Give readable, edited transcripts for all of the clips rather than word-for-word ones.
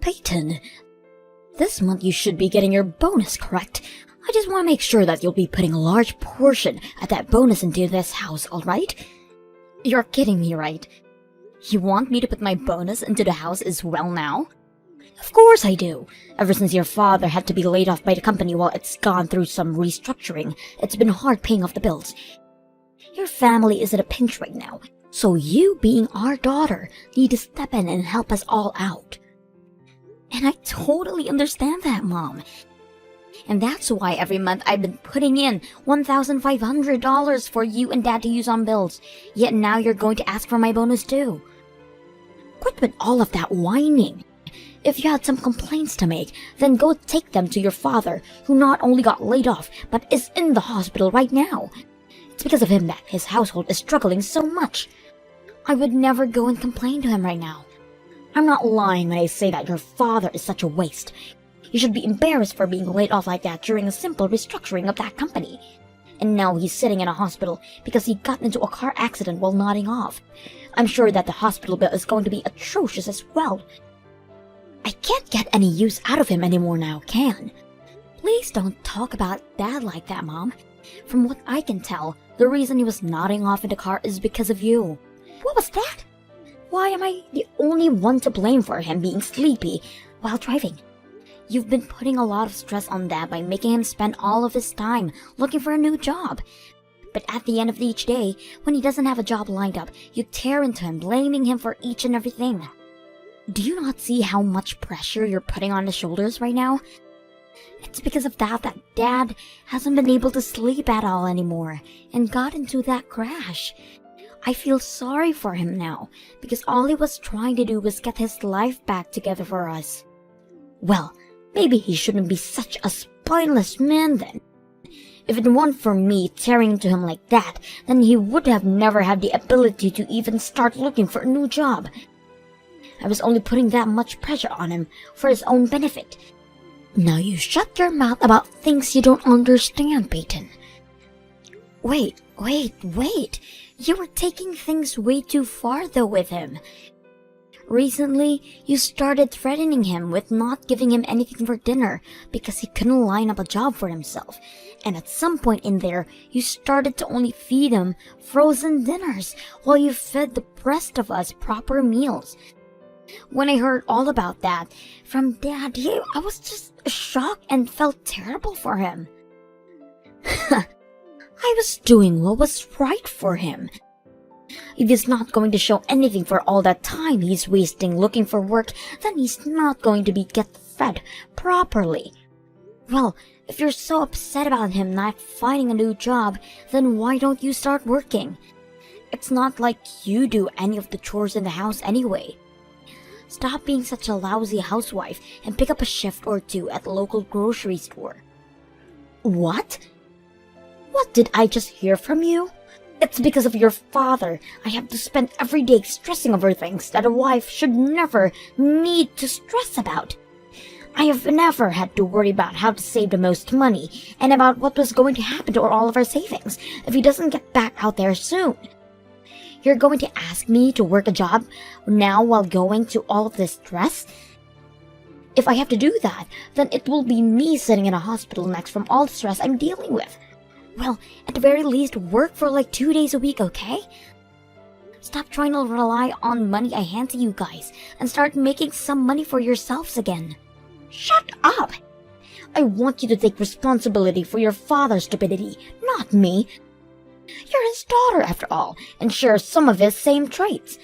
Peyton, this month you should be getting your bonus, correct? I just want to make sure that you'll be putting a large portion of that bonus into this house, alright? You're kidding me, right? You want me to put my bonus into the house as well now? Of course I do. Ever since your father had to be laid off by the company while it's gone through some restructuring, it's been hard paying off the bills. Your family is in a pinch right now, so you, being our daughter, need to step in and help us all out. And I totally understand that, Mom. And that's why every month I've been putting in $1,500 for you and Dad to use on bills. Yet now you're going to ask for my bonus too. Quit with all of that whining. If you had some complaints to make, then go take them to your father, who not only got laid off, but is in the hospital right now. It's because of him that his household is struggling so much. I would never go and complain to him right now. I'm not lying when I say that your father is such a waste. You should be embarrassed for being laid off like that during a simple restructuring of that company. And now he's sitting in a hospital because he got into a car accident while nodding off. I'm sure that the hospital bill is going to be atrocious as well. I can't get any use out of him anymore now, can? Please don't talk about Dad like that, Mom. From what I can tell, the reason he was nodding off in the car is because of you. What was that? Why am I the only one to blame for him being sleepy while driving? You've been putting a lot of stress on Dad by making him spend all of his time looking for a new job. But at the end of each day, when he doesn't have a job lined up, you tear into him, blaming him for each and everything. Do you not see how much pressure you're putting on his shoulders right now? It's because of that Dad hasn't been able to sleep at all anymore and got into that crash. I feel sorry for him now because all he was trying to do was get his life back together for us. Well, maybe he shouldn't be such a spineless man then. If it weren't for me tearing into him like that, then he would have never had the ability to even start looking for a new job. I was only putting that much pressure on him for his own benefit. Now you shut your mouth about things you don't understand, Peyton. Wait. You were taking things way too far though with him. Recently, you started threatening him with not giving him anything for dinner because he couldn't line up a job for himself. And at some point in there, you started to only feed him frozen dinners while you fed the rest of us proper meals. When I heard all about that from Dad, I was just shocked and felt terrible for him. I was doing what was right for him. If he's not going to show anything for all that time he's wasting looking for work, then he's not going to get fed properly. Well, if you're so upset about him not finding a new job, then why don't you start working? It's not like you do any of the chores in the house anyway. Stop being such a lousy housewife and pick up a shift or two at the local grocery store. What? What did I just hear from you? It's because of your father I have to spend every day stressing over things that a wife should never need to stress about. I have never had to worry about how to save the most money and about what was going to happen to all of our savings if he doesn't get back out there soon. You're going to ask me to work a job now while going through all of this stress? If I have to do that, then it will be me sitting in a hospital next from all the stress I'm dealing with. Well, at the very least, work for like 2 days a week, okay? Stop trying to rely on money I hand to you guys and start making some money for yourselves again. Shut up! I want you to take responsibility for your father's stupidity, not me. You're his daughter, after all, and share some of his same traits.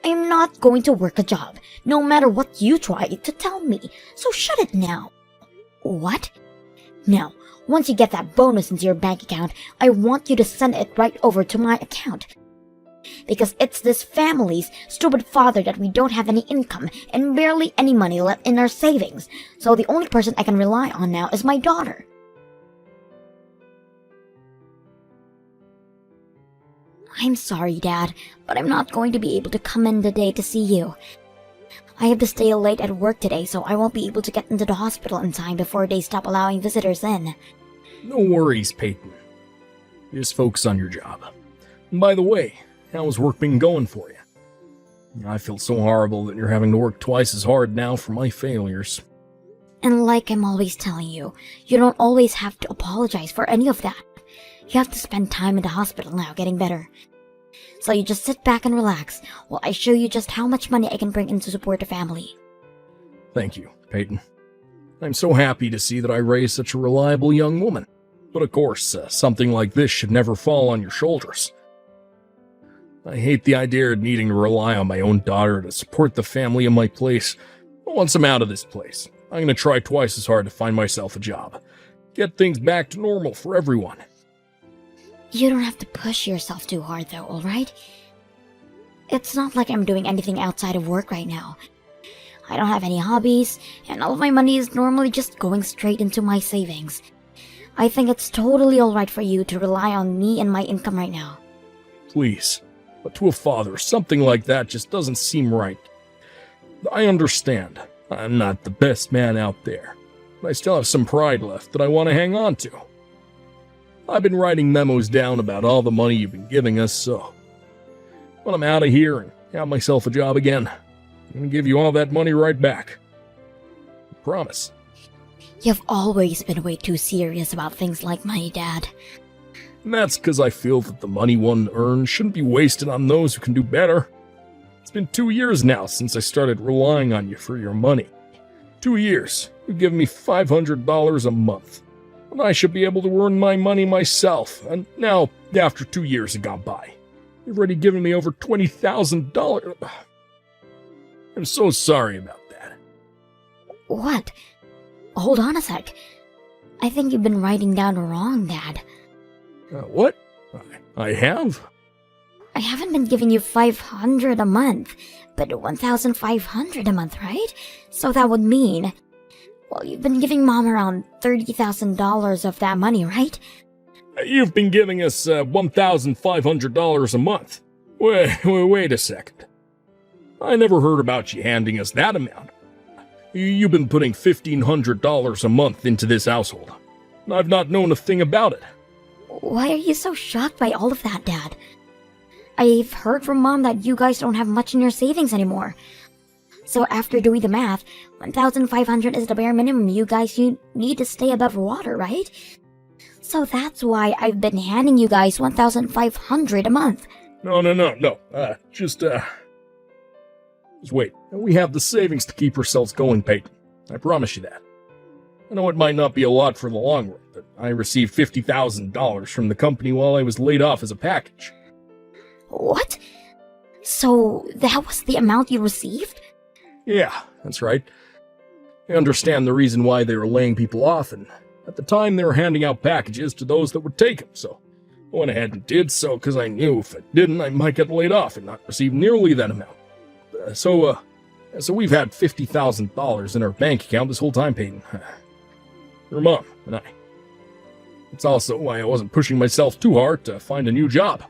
I am not going to work a job, no matter what you try to tell me, so shut it now. What? Now, once you get that bonus into your bank account, I want you to send it right over to my account. Because it's this family's stupid father that we don't have any income and barely any money left in our savings, so the only person I can rely on now is my daughter. I'm sorry, Dad, but I'm not going to be able to come in today to see you. I have to stay late at work today, so I won't be able to get into the hospital in time before they stop allowing visitors in. No worries, Peyton. Just focus on your job. And by the way, how's work been going for you? I feel so horrible that you're having to work twice as hard now for my failures. And like I'm always telling you, you don't always have to apologize for any of that. You have to spend time in the hospital now getting better. So you just sit back and relax while I show you just how much money I can bring in to support the family. Thank you, Peyton. I'm so happy to see that I raised such a reliable young woman. But of course, something like this should never fall on your shoulders. I hate the idea of needing to rely on my own daughter to support the family in my place. But once I'm out of this place, I'm going to try twice as hard to find myself a job. Get things back to normal for everyone. You don't have to push yourself too hard though, alright? It's not like I'm doing anything outside of work right now. I don't have any hobbies, and all of my money is normally just going straight into my savings. I think it's totally alright for you to rely on me and my income right now. Please. But to a father, something like that just doesn't seem right. I understand. I'm not the best man out there. But I still have some pride left that I want to hang on to. I've been writing memos down about all the money you've been giving us, so when I'm out of here and have myself a job again, I'm going to give you all that money right back. I promise. You've always been way too serious about things like money, Dad. And that's because I feel that the money one earns shouldn't be wasted on those who can do better. It's been 2 years now since I started relying on you for your money. 2 years. You've given me $500 a month. And I should be able to earn my money myself. And now, after 2 years have gone by, you've already given me over $20,000. I'm so sorry about that. What? Hold on a sec. I think you've been writing down wrong, Dad. What? I have? I haven't been giving you $500 a month, but $1,500 a month, right? So that would mean... Well, you've been giving Mom around $30,000 of that money, right? You've been giving us $1,500 a month. Wait a second. I never heard about you handing us that amount. You've been putting $1,500 a month into this household. I've not known a thing about it. Why are you so shocked by all of that, Dad? I've heard from Mom that you guys don't have much in your savings anymore. So after doing the math, $1,500 is the bare minimum you need to stay above water, right? So that's why I've been handing you guys $1,500 a month. No. Just wait. We have the savings to keep ourselves going, Peyton. I promise you that. I know it might not be a lot for the long run, but I received $50,000 from the company while I was laid off as a package. What? So that was the amount you received? Yeah, that's right. I understand the reason why they were laying people off, and at the time they were handing out packages to those that would take them, so I went ahead and did so because I knew if I didn't, I might get laid off and not receive nearly that amount. So we've had $50,000 in our bank account this whole time, Peyton. Your mom and I. It's also why I wasn't pushing myself too hard to find a new job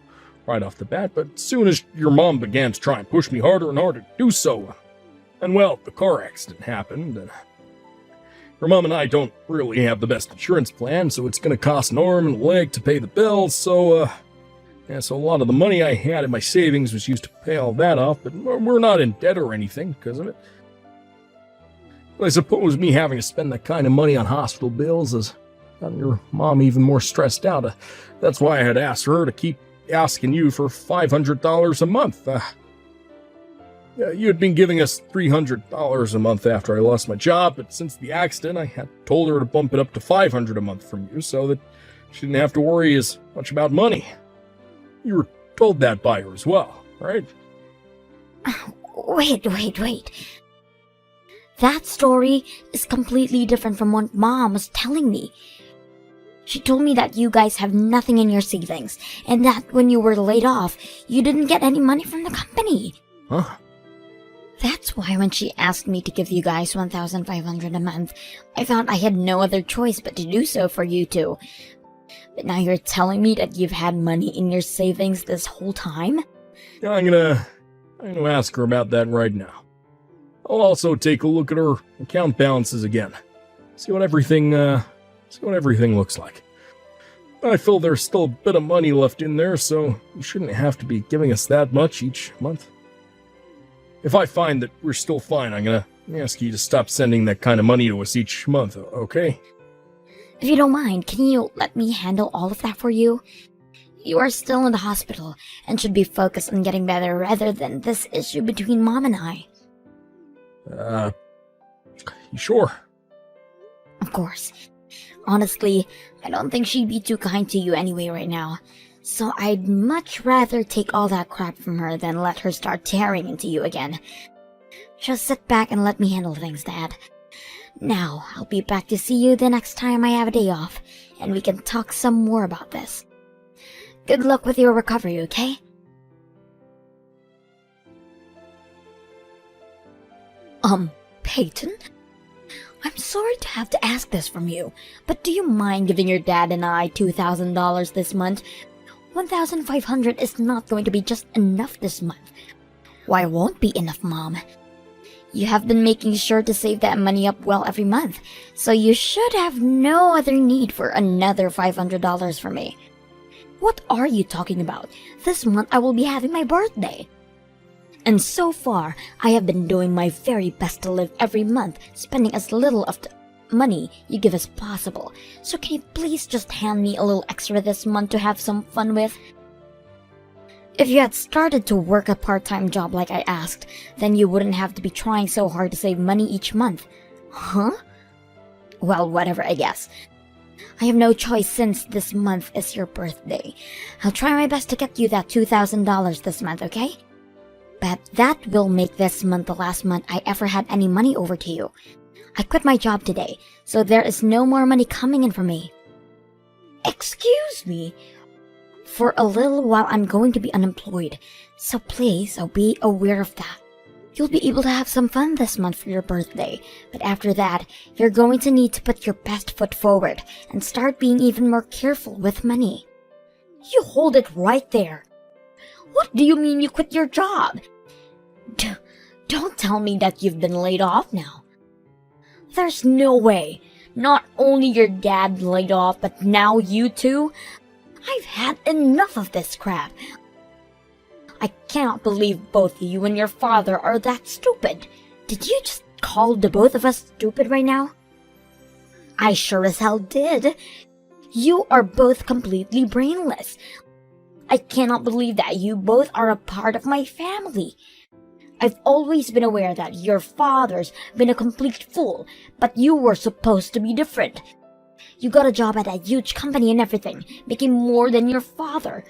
right off the bat, but as soon as your mom began to try and push me harder and harder to do so, and well, the car accident happened, and your mom and I don't really have the best insurance plan, so it's going to cost an arm and a leg to pay the bills, so a lot of the money I had in my savings was used to pay all that off, but we're not in debt or anything because of it. But I suppose me having to spend that kind of money on hospital bills has gotten your mom even more stressed out. That's why I had asked her to keep asking you for $500 a month. You had been giving us $300 a month after I lost my job, but since the accident, I had told her to bump it up to $500 a month from you so that she didn't have to worry as much about money. You were told that by her as well, right? Wait. That story is completely different from what Mom was telling me. She told me that you guys have nothing in your savings, and that when you were laid off, you didn't get any money from the company. Huh? That's why when she asked me to give you guys $1,500 a month, I thought I had no other choice but to do so for you two. But now you're telling me that you've had money in your savings this whole time? Yeah, I'm gonna ask her about that right now. I'll also take a look at her account balances again. See what everything looks like. I feel there's still a bit of money left in there, so you shouldn't have to be giving us that much each month. If I find that we're still fine, I'm gonna ask you to stop sending that kind of money to us each month, okay? If you don't mind, can you let me handle all of that for you? You are still in the hospital and should be focused on getting better rather than this issue between Mom and I. You sure? Of course. Honestly, I don't think she'd be too kind to you anyway right now. So I'd much rather take all that crap from her than let her start tearing into you again. Just sit back and let me handle things, Dad. Now, I'll be back to see you the next time I have a day off, and we can talk some more about this. Good luck with your recovery, okay? Peyton? I'm sorry to have to ask this from you, but do you mind giving your dad and I $2,000 this month? $1,500 is not going to be just enough this month. Why won't be enough, Mom? You have been making sure to save that money up well every month, so you should have no other need for another $500 from me. What are you talking about? This month I will be having my birthday. And so far, I have been doing my very best to live every month, spending as little of the money you give as possible. So can you please just hand me a little extra this month to have some fun with? If you had started to work a part-time job like I asked, then you wouldn't have to be trying so hard to save money each month. Huh? Well, whatever, I guess. I have no choice since this month is your birthday. I'll try my best to get you that $2,000 this month, okay? But that will make this month the last month I ever had any money over to you. I quit my job today, so there is no more money coming in for me. Excuse me? For a little while I'm going to be unemployed, so please be aware of that. You'll be able to have some fun this month for your birthday, but after that, you're going to need to put your best foot forward and start being even more careful with money. You hold it right there. What do you mean you quit your job? Don't tell me that you've been laid off now. There's no way. Not only your dad laid off, but now you too? I've had enough of this crap. I cannot believe both you and your father are that stupid. Did you just call the both of us stupid right now? I sure as hell did. You are both completely brainless. I cannot believe that you both are a part of my family. I've always been aware that your father's been a complete fool, but you were supposed to be different. You got a job at a huge company and everything, making more than your father.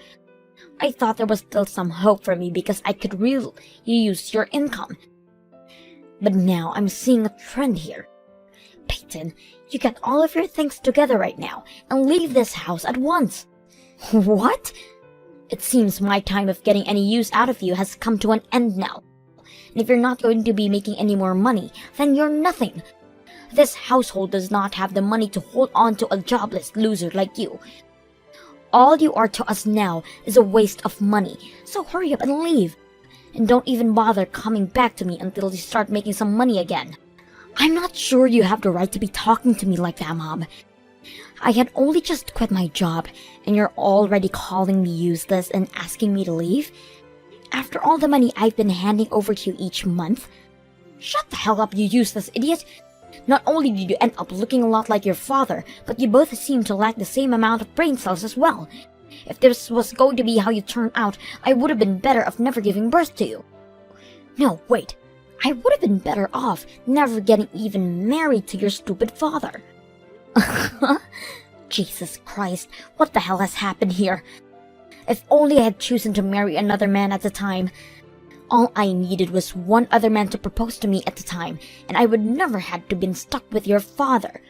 I thought there was still some hope for me because I could really use your income. But now I'm seeing a trend here. Peyton, you get all of your things together right now and leave this house at once. What? It seems my time of getting any use out of you has come to an end now. And if you're not going to be making any more money, then you're nothing. This household does not have the money to hold on to a jobless loser like you. All you are to us now is a waste of money, so hurry up and leave. And don't even bother coming back to me until you start making some money again. I'm not sure you have the right to be talking to me like that, Mom. I had only just quit my job, and you're already calling me useless and asking me to leave? After all the money I've been handing over to you each month? Shut the hell up, you useless idiot! Not only did you end up looking a lot like your father, but you both seem to lack the same amount of brain cells as well. If this was going to be how you turned out, I would have been better off never giving birth to you. No, wait. I would have been better off never getting even married to your stupid father. Jesus Christ, what the hell has happened here? If only I had chosen to marry another man at the time. All I needed was one other man to propose to me at the time, and I would never had to been stuck with your father.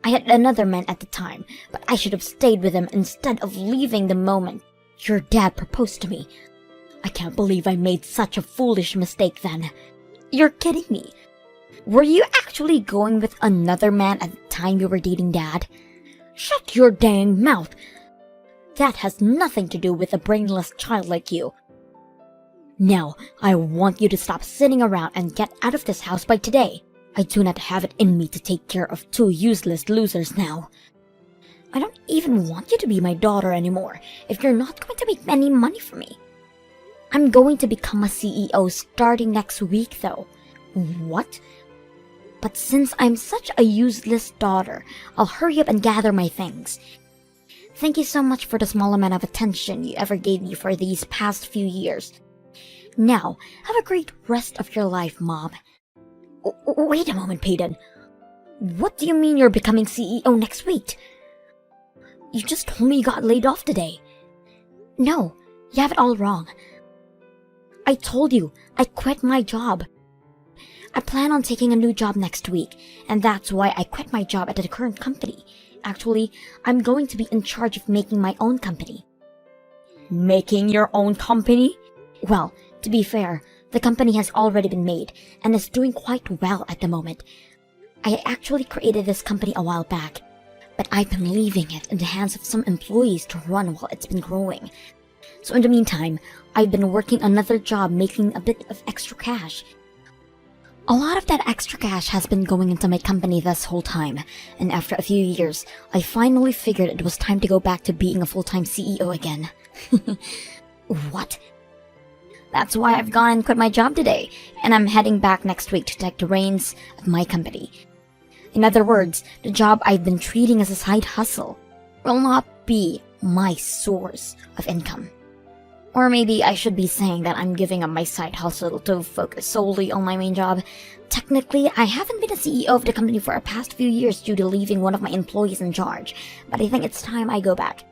I had another man at the time, but I should have stayed with him instead of leaving the moment your dad proposed to me. I can't believe I made such a foolish mistake then. You're kidding me. Were you actually going with another man at the time you were dating Dad? Shut your dang mouth. That has nothing to do with a brainless child like you. Now, I want you to stop sitting around and get out of this house by today. I do not have it in me to take care of two useless losers now. I don't even want you to be my daughter anymore if you're not going to make any money for me. I'm going to become a CEO starting next week, though. What? But since I'm such a useless daughter, I'll hurry up and gather my things. Thank you so much for the small amount of attention you ever gave me for these past few years. Now, have a great rest of your life, Mom. Wait a moment, Peyton. What do you mean you're becoming CEO next week? You just told me you got laid off today. No, you have it all wrong. I told you, I quit my job. I plan on taking a new job next week, and that's why I quit my job at the current company. Actually, I'm going to be in charge of making my own company. Making your own company? Well, to be fair, the company has already been made, and is doing quite well at the moment. I actually created this company a while back, but I've been leaving it in the hands of some employees to run while it's been growing. So in the meantime, I've been working another job making a bit of extra cash. A lot of that extra cash has been going into my company this whole time, and after a few years, I finally figured it was time to go back to being a full-time CEO again. What? That's why I've gone and quit my job today, and I'm heading back next week to take the reins of my company. In other words, the job I've been treating as a side hustle will not be my source of income. Or maybe I should be saying that I'm giving up my side hustle to focus solely on my main job. Technically, I haven't been a CEO of the company for the past few years due to leaving one of my employees in charge, but I think it's time I go back.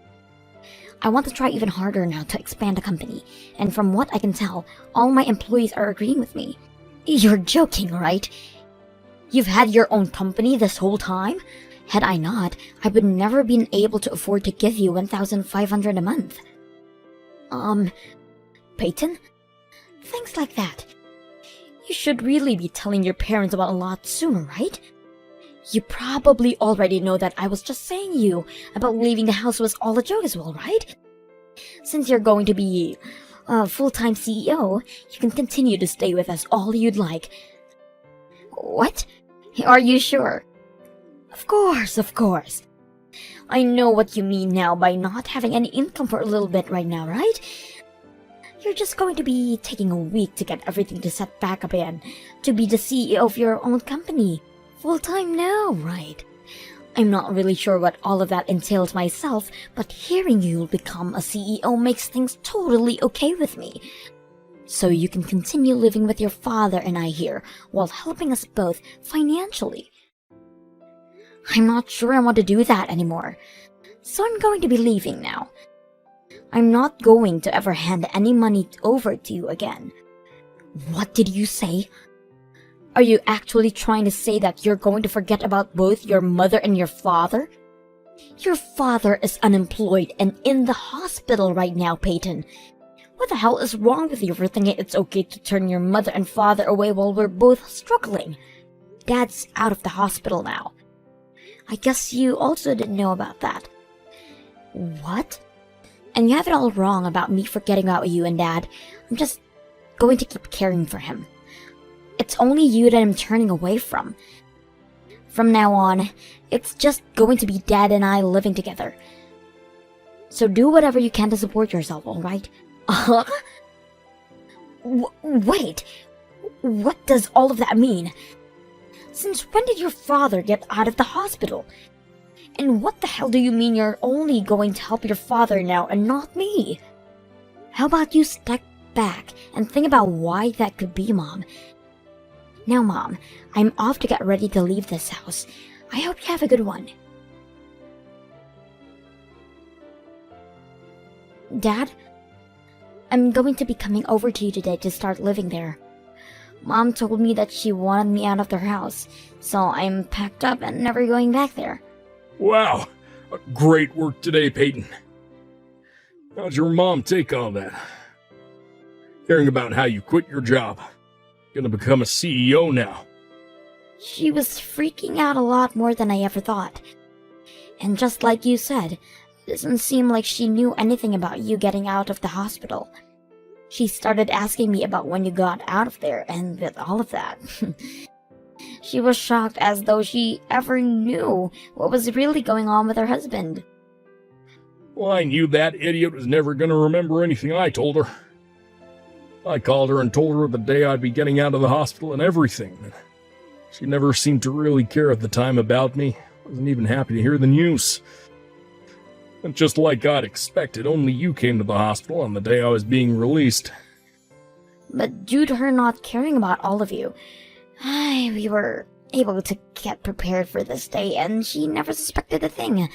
I want to try even harder now to expand the company, and from what I can tell, all my employees are agreeing with me. You're joking, right? You've had your own company this whole time? Had I not, I would never been able to afford to give you $1,500 a month. Peyton? Things like that. You should really be telling your parents about a lot sooner, right? You probably already know that I was just saying you about leaving the house was all a joke as well, right? Since you're going to be a full-time CEO, you can continue to stay with us all you'd like. What? Are you sure? Of course. I know what you mean now by not having any income for a little bit right now, right? You're just going to be taking a week to get everything to set back up again, to be the CEO of your own company. Full-time now, right? I'm not really sure what all of that entails myself, but hearing you'll become a CEO makes things totally okay with me. So you can continue living with your father and I here, while helping us both financially. I'm not sure I want to do that anymore, so I'm going to be leaving now. I'm not going to ever hand any money over to you again. What did you say? Are you actually trying to say that you're going to forget about both your mother and your father? Your father is unemployed and in the hospital right now, Peyton. What the hell is wrong with you for thinking it's okay to turn your mother and father away while we're both struggling? Dad's out of the hospital now. I guess you also didn't know about that. What? And you have it all wrong about me forgetting about you and Dad. I'm just going to keep caring for him. It's only you that I'm turning away from. From now on, it's just going to be Dad and I living together. So do whatever you can to support yourself, alright? Wait, what does all of that mean? Since when did your father get out of the hospital? And what the hell do you mean you're only going to help your father now and not me? How about you step back and think about why that could be, Mom? Now, Mom, I'm off to get ready to leave this house. I hope you have a good one. Dad, I'm going to be coming over to you today to start living there. Mom told me that she wanted me out of their house, so I'm packed up and never going back there. Wow, great work today, Peyton. How'd your mom take all that? Hearing about how you quit your job. Gonna become a CEO now. She was freaking out a lot more than I ever thought. And just like you said, it doesn't seem like she knew anything about you getting out of the hospital. She started asking me about when you got out of there, and with all of that. She was shocked as though she ever knew what was really going on with her husband. Well, I knew that idiot was never gonna remember anything I told her. I called her and told her the day I'd be getting out of the hospital and everything. She never seemed to really care at the time about me. Wasn't even happy to hear the news. And just like I'd expected, only you came to the hospital on the day I was being released. But due to her not caring about all of you, we were able to get prepared for this day, and she never suspected a thing.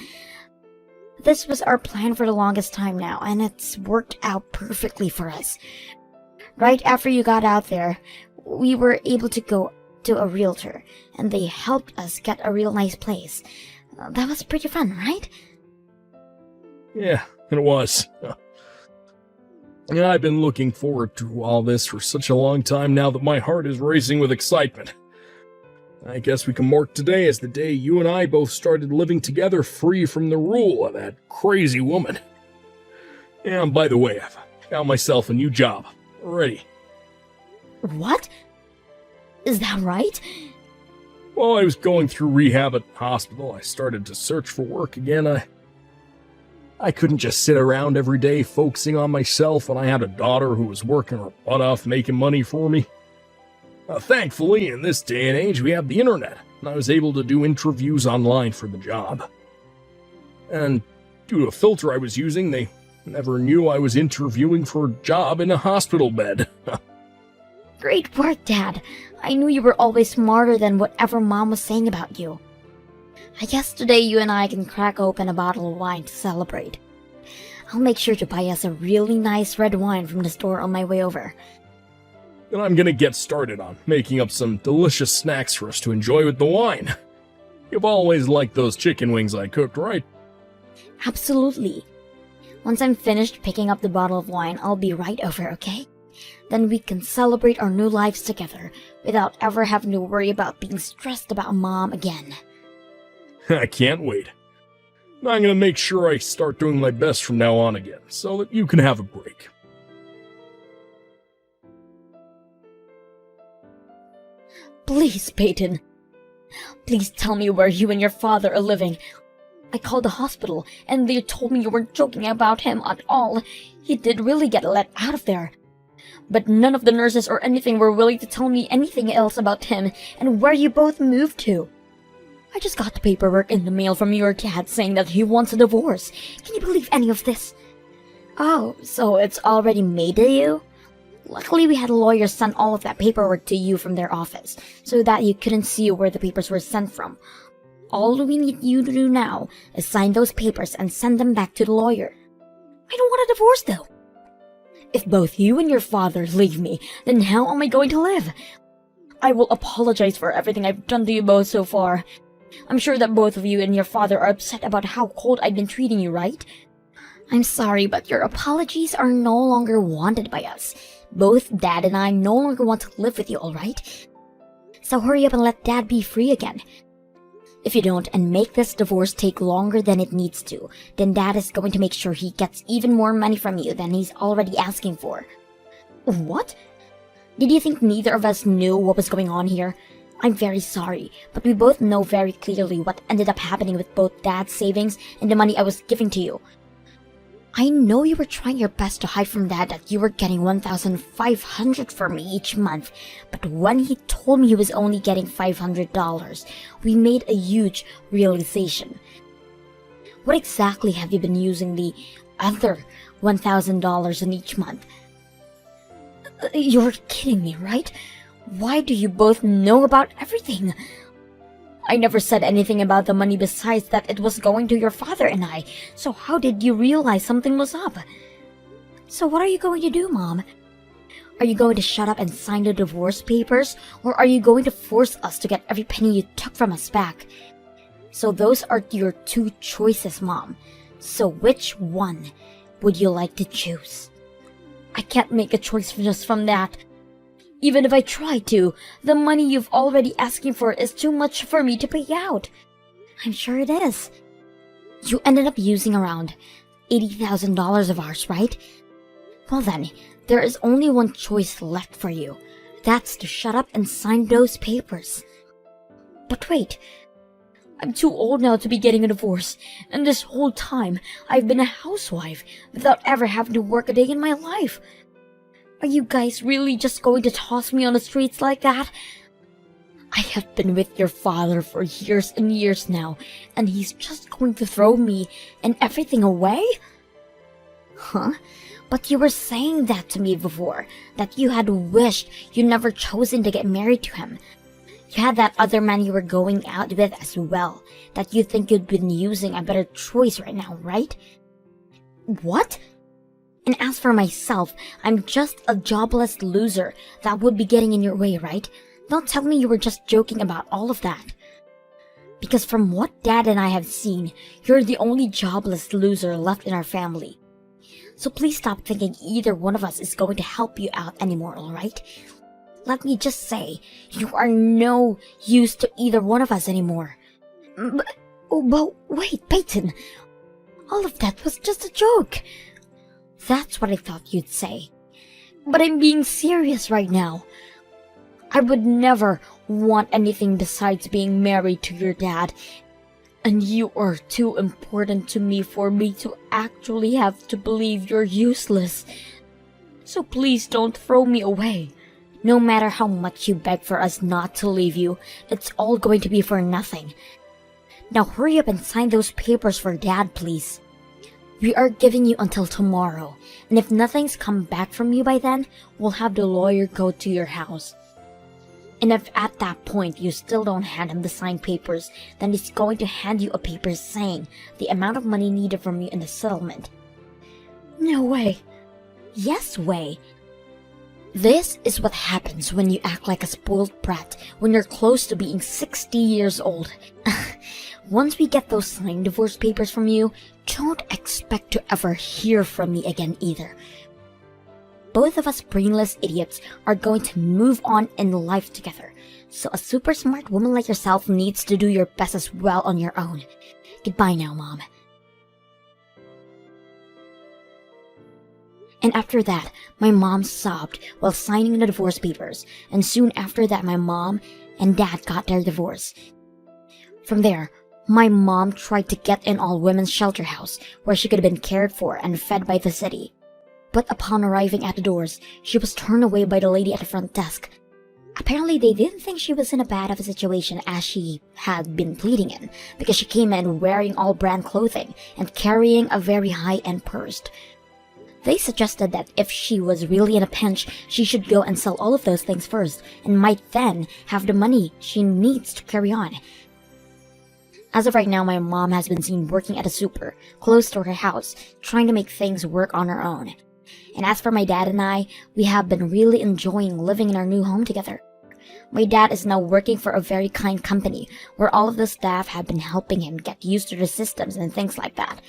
This was our plan for the longest time now, and it's worked out perfectly for us. Right after you got out there, we were able to go to a realtor, and they helped us get a real nice place. That was pretty fun, right? Yeah, it was. I've been looking forward to all this for such a long time now that my heart is racing with excitement. I guess we can mark today as the day you and I both started living together free from the rule of that crazy woman. And by the way, I've found myself a new job already. What? Is that right? While I was going through rehab at the hospital, I started to search for work again. I couldn't just sit around every day focusing on myself when I had a daughter who was working her butt off making money for me. Thankfully, in this day and age, we have the internet, and I was able to do interviews online for the job. And due to a filter I was using, they never knew I was interviewing for a job in a hospital bed. Great work, Dad. I knew you were always smarter than whatever Mom was saying about you. I guess today you and I can crack open a bottle of wine to celebrate. I'll make sure to buy us a really nice red wine from the store on my way over. And I'm gonna get started on making up some delicious snacks for us to enjoy with the wine. You've always liked those chicken wings I cooked, right? Absolutely. Once I'm finished picking up the bottle of wine, I'll be right over, okay? Then we can celebrate our new lives together without ever having to worry about being stressed about Mom again. I can't wait. I'm gonna make sure I start doing my best from now on again, so that you can have a break. Please, Peyton. Please tell me where you and your father are living. I called the hospital, and they told me you weren't joking about him at all. He did really get let out of there. But none of the nurses or anything were willing to tell me anything else about him and where you both moved to. I just got the paperwork in the mail from your dad saying that he wants a divorce. Can you believe any of this? Oh, so it's already made to you? Luckily, we had lawyers send all of that paperwork to you from their office, so that you couldn't see where the papers were sent from. All we need you to do now is sign those papers and send them back to the lawyer. I don't want a divorce, though. If both you and your father leave me, then how am I going to live? I will apologize for everything I've done to you both so far. I'm sure that both of you and your father are upset about how cold I've been treating you, right? I'm sorry, but your apologies are no longer wanted by us. Both Dad and I no longer want to live with you, alright? So hurry up and let Dad be free again. If you don't, and make this divorce take longer than it needs to, then Dad is going to make sure he gets even more money from you than he's already asking for. What? Did you think neither of us knew what was going on here? I'm very sorry, but we both know very clearly what ended up happening with both Dad's savings and the money I was giving to you. I know you were trying your best to hide from Dad that you were getting $1,500 from me each month, but when he told me he was only getting $500, we made a huge realization. What exactly have you been using the other $1,000 in each month? You're kidding me, right? Why do you both know about everything? I never said anything about the money besides that it was going to your father and I, so how did you realize something was up? So what are you going to do, Mom? Are you going to shut up and sign the divorce papers, or are you going to force us to get every penny you took from us back? So those are your two choices, Mom. So which one would you like to choose? I can't make a choice just from that. Even if I try to, the money you've already asking for is too much for me to pay out. I'm sure it is. You ended up using around $80,000 of ours, right? Well then, there is only one choice left for you. That's to shut up and sign those papers. But wait, I'm too old now to be getting a divorce, and this whole time I've been a housewife without ever having to work a day in my life. Are you guys really just going to toss me on the streets like that? I have been with your father for years and years now, and he's just going to throw me and everything away? Huh? But you were saying that to me before, that you had wished you never chosen to get married to him. You had that other man you were going out with as well, that you think you'd been using a better choice right now, right? What? And as for myself, I'm just a jobless loser that would be getting in your way, right? Don't tell me you were just joking about all of that. Because from what Dad and I have seen, you're the only jobless loser left in our family. So please stop thinking either one of us is going to help you out anymore, alright? Let me just say, you are no use to either one of us anymore. But wait, Peyton. All of that was just a joke. That's what I thought you'd say. But I'm being serious right now. I would never want anything besides being married to your dad. And you are too important to me for me to actually have to believe you're useless. So please don't throw me away. No matter how much you beg for us not to leave you, it's all going to be for nothing. Now hurry up and sign those papers for Dad, please. We are giving you until tomorrow, and if nothing's come back from you by then, we'll have the lawyer go to your house. And if at that point you still don't hand him the signed papers, then he's going to hand you a paper saying the amount of money needed from you in the settlement. No way. Yes way. This is what happens when you act like a spoiled brat when you're close to being 60 years old. Once we get those signed divorce papers from you, don't expect to ever hear from me again either. Both of us brainless idiots are going to move on in life together, so a super smart woman like yourself needs to do your best as well on your own. Goodbye now, Mom. And after that, my mom sobbed while signing the divorce papers, and soon after that my mom and Dad got their divorce. From there, my mom tried to get in all-women's shelter house where she could have been cared for and fed by the city. But upon arriving at the doors, she was turned away by the lady at the front desk. Apparently they didn't think she was in a bad of a situation as she had been pleading in, because she came in wearing all brand clothing and carrying a very high-end purse. They suggested that if she was really in a pinch, she should go and sell all of those things first, and might then have the money she needs to carry on. As of right now, my mom has been seen working at a super, close to her house, trying to make things work on her own. And as for my dad and I, we have been really enjoying living in our new home together. My dad is now working for a very kind company, where all of the staff have been helping him get used to the systems and things like that.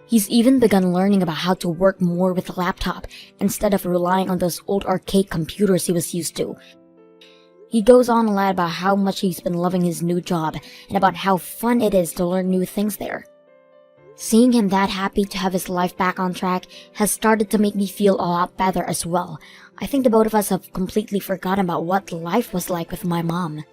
He's even begun learning about how to work more with a laptop, instead of relying on those old arcade computers he was used to. He goes on a lot about how much he's been loving his new job, and about how fun it is to learn new things there. Seeing him that happy to have his life back on track has started to make me feel a lot better as well. I think the both of us have completely forgotten about what life was like with my mom.